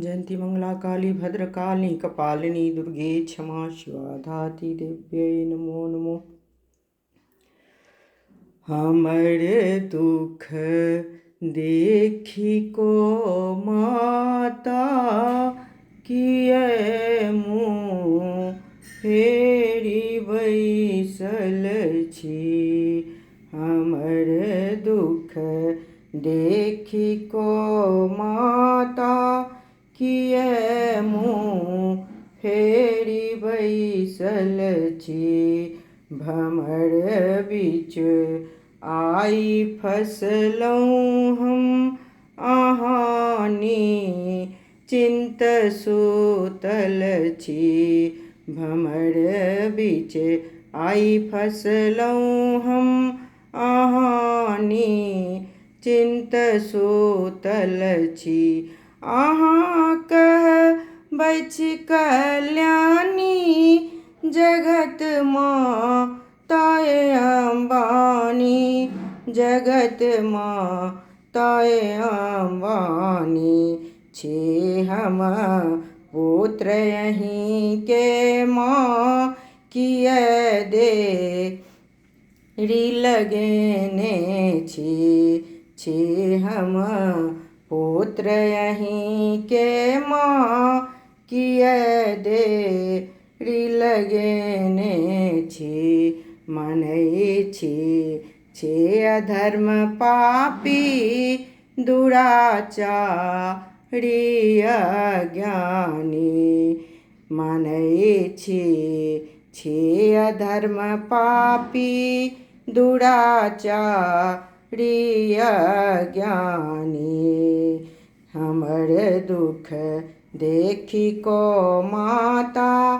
जयंती मंगला काली भद्रकाली कपालिनी दुर्गे क्षमा शिवा धात्री देव्यै नमो नमो। हमर दुख देखी को माता किए मुँह फेरी बैसल छी। हमर दुख देखी को माता किए मुँह फेरी बैसल छी। भमर बीच आई फसलहुँ हम आहानी चिंत सुतल छी। भमर बीच आई फसलहुँ हम आहानी चिंत सुतल छी। अहाँ कहबै छी कल्याणी जगत माताए अम्बानी। जगत माताए अम्बानी छी हम पुत्र यहीं के माँ किए देरी लगेने छी हम पुत्र यहीं के माँ किए देरी लगेने छी। मनई छी अधर्म पापी दुराचारी अज्ञानी। मनई छी अधर्म पापी दुराचारी अज्ञानी। हमर दुख देखी को माता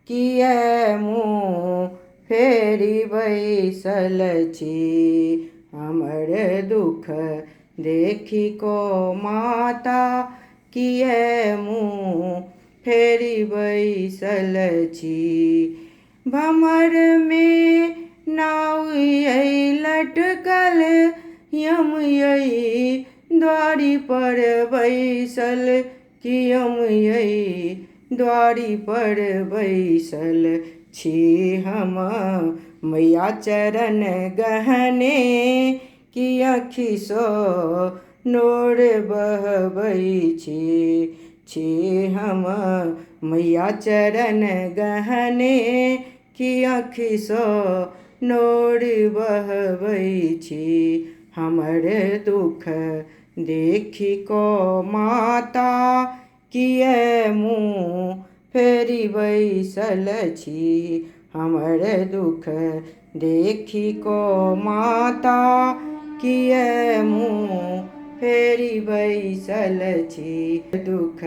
किए मुँह फेरी बैसल छी। हमर दुख देखी को माता किए मुँह फेरी बैसल छी। भमर में नाव यही लटकल यम यही द्वारी पर बैसल कि यम यही द्वारी पर बैसल छी। हम मैया चरण गहने कि आँखि सो नोर बहबै छी। हम मैया चरण गहने कि आँखि सो नोर बहबै छी। हमर दुख देखी को माता किए मुँह फेरी बैसल छी। हमर दुख देखी को माता किए मुँह फेरी बैसल छी। दुख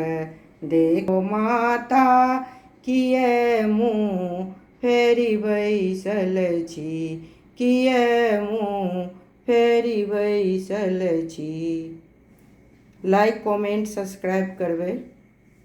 देखो माता किए मुँह फेरी बैसल छी। किए मुँह फेरी बैसल छी। लाइक कमेंट सब्सक्राइब करबै।